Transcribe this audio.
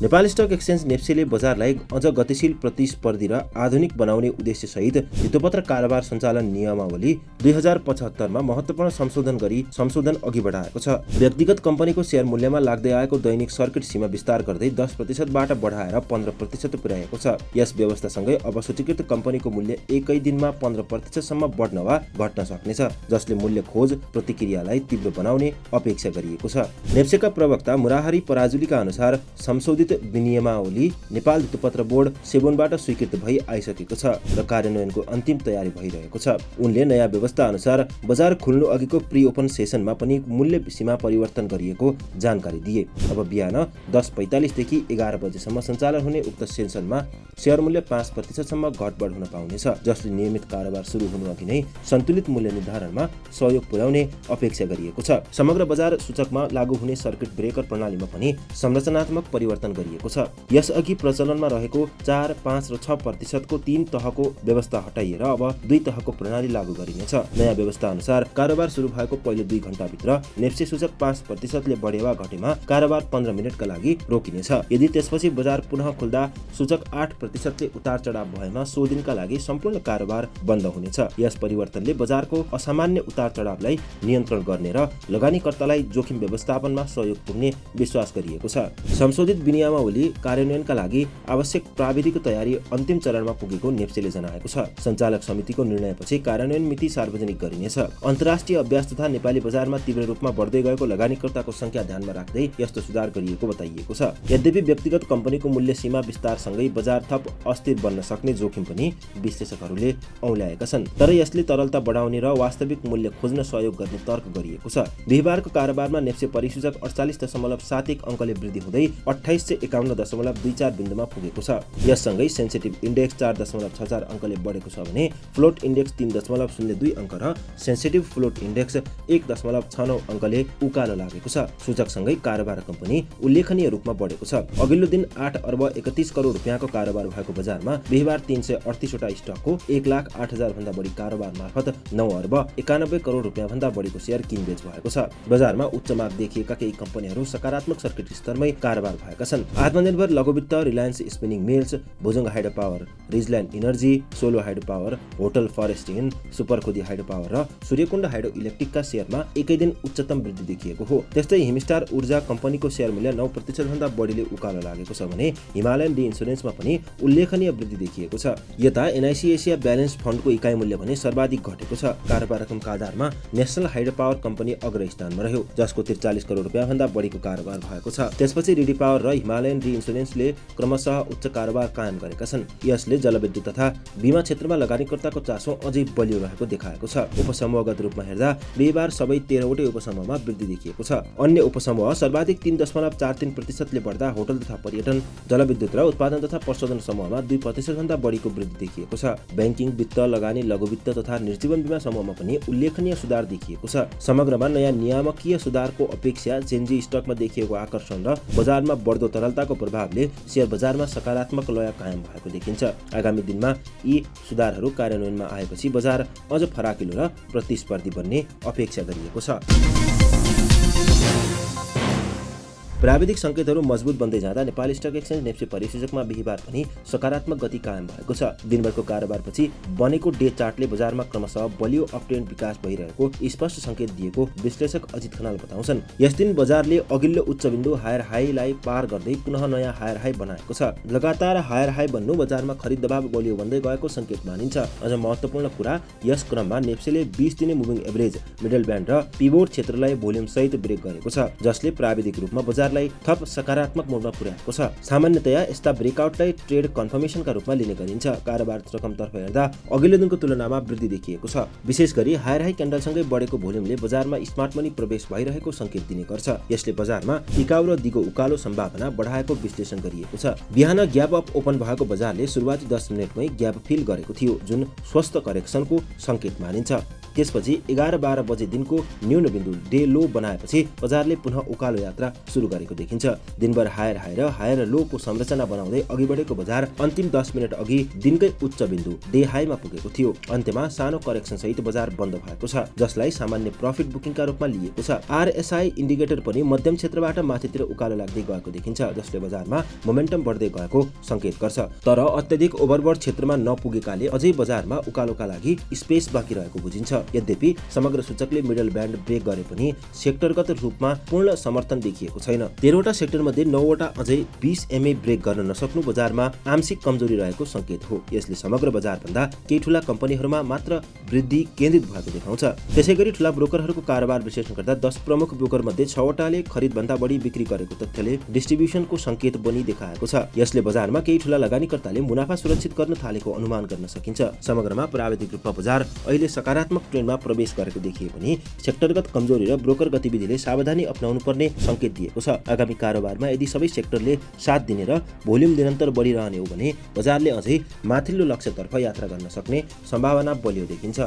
Nepal stock exchange नेप्सेले बजारलाई अझ गतिशील, प्रतिस्पर्धी र आधुनिक बनाउने उद्देश्यसहित भित्तोपत्र कारोबार सञ्चालन नियमावली 2075 मा महत्त्वपूर्ण संशोधन अघि बढाएको छ। व्यक्तिगत कम्पनीको शेयर मूल्यमा लाग्दै आएको दैनिक सर्किट सीमा विस्तार गर्दै 10% बाट बढाएर 15% पुर्याएको छ। यस व्यवस्थासँगै अब सूचीकृत कम्पनीको मूल्य एकै दिनमा 15% सम्म बढ्न वा घट्न सक्नेछ, जसले मूल्य खोज प्रतिक्रियालाई तीव्र बनाउने अपेक्षा गरिएको छ। नेप्सेका प्रवक्ता मुरारी पराजुलीका अनुसार संशोधित विनियमावली नेपाल भित्तोपत्र बोर्ड 7 बाट स्वीकृत भई आइसकेको छ र कार्यान्वयनको अन्तिम तयारी भइरहेको छ। उनले नयाँ व्यवस्था अनुसार बजार खुल्नु अघिको प्री ओपन सेसनमा पनि मूल्य सीमा परिवर्तन गरिएको जानकारी दिए। अब बिहान 10:45 देखि 11 बजेसम्म सञ्चालन हुने उक्त सेसनमा शेयर मूल्य 5% सम्म घटबढ हुन पाउनेछ, जसले नियमित कारोबार सुरु हुनु अघि नै सन्तुलित मूल्य निर्धारणमा सहयोग पुर्याउने अपेक्षा गरिएको छ। समग्र बजार सूचकमा लागू हुने सर्किट ब्रेकर प्रणालीमा पनि संरचनात्मक परिवर्तन गरिएको छ। यसअघि प्रचलनमा रहेको 4, 5 र 6% को 3 तहको व्यवस्था हटाइएर अब 2 तहको प्रणाली लागू गरिनेछ। नयाँ व्यवस्था अनुसार कारोबार सुरु भएको पहिलो 2 घण्टाभित्र नेप्से सूचक 5% ले बढे वा घटेमा कारोबार 15 मिनेटका लागि रोकिनेछ। यदि त्यसपछि बजार पुनः खुल्दा सूचक 8% ले उतार चढाव भएमा सो दिनका लागि सम्पूर्ण कारोबार बन्द हुनेछ। यस परिवर्तनले बजारको असामान्य उतार चढावलाई नियन्त्रण गर्ने र लगानीकर्तालाई जोखिम व्यवस्थापनमा सहयोग पुग्ने विश्वास गरिएको छ। संशोधित विनियमावली कार्यान्वयनका लागि आवश्यक प्राविधिक तयारी अन्तिम चरणमा पुगेको नेप्सेले जनाएको छ। सञ्चालक समितिको निर्णयपछि कार्यान्वयन मिति सार्वजनिक गरिनेछ। अन्तर्राष्ट्रिय अभ्यास तथा नेपाली बजारमा तीव्र रूपमा बढ्दै गएको लगानीकर्ताको संख्या ध्यानमा राख्दै यस्तो सुधार गरिएको बताइएको छ। यद्यपि व्यक्तिगत कम्पनीको मूल्य सीमा विस्तारसँगै बजार थप अस्थिर बन्न सक्ने जोखिम पनि विश्लेषकहरूले औल्याएका छन्। तर यसले तरलता बढाउने र वास्तविक मूल्य खोज्न सहयोग गर्ने तर्क गरिएको छ। बिहीबारको कारोबारमा नेप्से परिसूचक 48.71 अङ्कले वृद्धि हुँदै 2851.24 बिन्दुमा पुगेको छ। यससँगै सेन्सिटिभ इन्डेक्स 4.64 अङ्कले बढेको छ भने फ्लोट इन्डेक्स 3.02 अङ्क र सेन्सिटिभ फ्लोट इन्डेक्स 1.69 अङ्कले उकालो लागेको छ। सूचकसँगै कारोबार कम्पनी उल्लेखनीय रूपमा बढेको छ। अघिल्लो दिन 8 अर्ब 31 करोड रुपियाँको कारोबार भएको बजारमा बिहीबार 338 वटा स्टकको 1,08,000 भन्दा बढी कारोबार मार्फत 9 अर्ब 91 करोड रुपियाँ भन्दा बढीको शेयर किनबेच भएको छ। बजारमा उच्च माग देखिएका केही कम्पनीहरू सकारात्मक सर्किट स्तरमै कारोबार भएका छन्। आत्मनिर्भर लघुवित्त Reliance spinning mills, Bhujung hydro power, रिजल्यान्ड energy, Solu hydro power, hotel forest inn, Superkhudi hydro power र सूर्यकुण्ड हाइड्रो इलेक्ट्रिकका शेयरमा एकै दिन उच्चतम वृद्धि देखिएको हो। त्यस्तै हिमस्टार ऊर्जा कम्पनीको शेयर मूल्य 9% भन्दा बढीले उकालो लागेको छ भने हिमालयन इन्स्योरेन्समा पनि उल्लेखनीय वृद्धि देखिएको छ। यता एनआइसी एसिया ब्यालेन्स फन्डको इकाइ मूल्य भने सर्वाधिक घटेको छ। कारोबार रकमका आधारमा नेसनल हाइड्रो पावर कम्पनी अग्रस्थानमा रह्यो, जसको 43 करोड रुपियाँ भन्दा बढीको कारोबार भएको छ। त्यसपछि रिडी पावर र हिमालयन इन्स्योरेन्सले क्रमशः उच्च कारोबार कायम गरेका छन्। यसले जलविद्युत तथा बीमा क्षेत्रमा लगानीकर्ताको चासो अझै बलियो रहेको देखाएको छ। उपसमूहगत रूपमा हेर्दा बिहीबार सबै 13 वटै उपसमूहमा वृद्धि देखिएको छ। अन्य उपसमूह सर्वाधिक 3.43% ले बढ्दा होटल तथा पर्यटन, जलविद्युत र उत्पादन तथा प्रशोधन समूहमा 2% भन्दा बढीको वृद्धि देखिएको छ। बैंकिङ, वित्त, लगानी, लघुवित्त तथा निर्जीवन बीमा समूहमा पनि उल्लेखनीय सुधार देखिएको छ। समग्रमा नयाँ नियामकीय सुधारको अपेक्षा, जेन्जी स्टकमा देखिएको आकर्षण र बजारमा बढ्दो तरलताको प्रभावले शेयर बजारमा सकारात्मक लय कायम भएको देखिन्छ। आगामी दिनमा यी सुधारहरू कार्यान्वयनमा आएपछि बजार अझ फराकिलो र प्रतिस्पर्धी बन्ने अपेक्षा गरिएको छ। प्राविधिक संकेतहरू मजबुत बन्दै जाँदा नेपाल स्टक एक्सचेन्ज नेप्से परिसूचकमा बिहीबार पनि सकारात्मक गति कायम भएको छ। दिनभरको कारोबारपछि बनेको डे चार्टले बजारमा क्रमशः बलियो अपट्रेन्ड विकास भइरहेको स्पष्ट संकेत दिएको विश्लेषक अजित खनाल बताउँछन्। यस दिन बजारले अघिल्लो उच्च बिन्दु हायर हाईलाई पार गर्दै पुनः नयाँ हायर हाई बनाएको छ। लगातार हायर हाई बन्नु बजारमा खरिद दबाव बलियो बन्दै गएको संकेत मानिन्छ। अझ महत्त्वपूर्ण कुरा, यस क्रममा नेप्सेले 20 दिने मुभिङ एभरेज, मिडल ब्यान्ड र पिभोट क्षेत्रलाई भोल्युम सहित ब्रेक गरेको छ, जसले प्राविधिक रूपमा बजार थप सकारात्मक मोडमा पुर्याएको छ। सामान्यतया यस्ता ब्रेकआउटलाई ट्रेड कन्फर्मेसनका रूपमा लिने गरिन्छ। कारोबार रकमतर्फ हेर्दा अघिल्लो दिनको तुलनामा वृद्धि देखिएको छ। विशेष गरी हायर हाई क्यान्डलसँगै बढेको भोल्युमले बजारमा स्मार्ट मनी प्रवेश भइरहेको संकेत दिने गर्छ। यसले बजारमा टिकाउ र दिगो उकालो सम्भावना बढाएको विश्लेषण गरिएको छ। बिहान ग्याप अप ओपन भएको बजारले सुरुवाती 10 मिनेटमै ग्याप फिल गरेको थियो, जुन स्वस्थ करेक्सनको संकेत मानिन्छ। त्यसपछि 11-12 बजे दिनको न्यून बिन्दु डे लो बनाएपछि बजारले पुनः उकालो यात्रा सुरु गरेको देखिन्छ। दिनभर हायर लो को संरचना बनाउँदै अघि बढेको बजार अन्तिम 10 मिनेट अघि दिनकै उच्च बिन्दु डे हाईमा पुगेको थियो। अन्त्यमा सानो करेक्सन सहित बजार बन्द भएको छ, जसलाई सामान्य प्रफिट बुकिङका रूपमा लिएको छ। RSI इन्डिकेटर पनि मध्यम क्षेत्रबाट माथितिर उकालो लाग्दै गएको देखिन्छ, जसले बजारमा मोमेन्टम बढ्दै गएको संकेत गर्छ। तर अत्यधिक ओभरबट क्षेत्रमा नपुगेकाले अझै बजारमा उकालोका लागि स्पेस बाँकी रहेको बुझिन्छ। यद्यपि समग्र सूचकले मिडल ब्यान्ड ब्रेक गरे पनि सेक्टरगत रूपमा पूर्ण समर्थन देखिएको छैन। 13वटा सेक्टर मध्ये 9वटा अझै 20 MA ब्रेक गर्न नसक्नु बजारमा आंशिक कमजोरी रहेको संकेत हो। यसले समग्र बजार भन्दा केही ठूला कम्पनीहरूमा मात्र वृद्धि केन्द्रित भएको देखाउँछ। त्यसैगरी ठूला ब्रोकरहरूको कारोबार विश्लेषण गर्दा 10 प्रमुख ब्रोकर मध्ये 6वटाले खरिद भन्दा बढी बिक्री गरेको तथ्यले डिस्ट्रिब्युसनको संकेत बनी देखाएको छ। यसले बजारमा केही ठूला लगानीकर्ताले मुनाफा सुरक्षित गर्न थालेको अनुमान गर्न सकिन्छ। समग्रमा प्राविधिक रूपमा बजार अहिले सकारात्मक ट्रेन्डमा प्रवेश गरेको देखिए पनि सेक्टरगत कमजोरी र ब्रोकर गतिविधिले सावधानी अपनाउनु पर्ने संकेत दिएको छ। आगामी कारोबारमा यदि सबै सेक्टरले साथ दिने र भोल्युम निरन्तर बढिरहने हो भने बजारले अझै माथिल्लो लक्ष्यतर्फ यात्रा गर्न सक्ने सम्भावना बलियो देखिन्छ।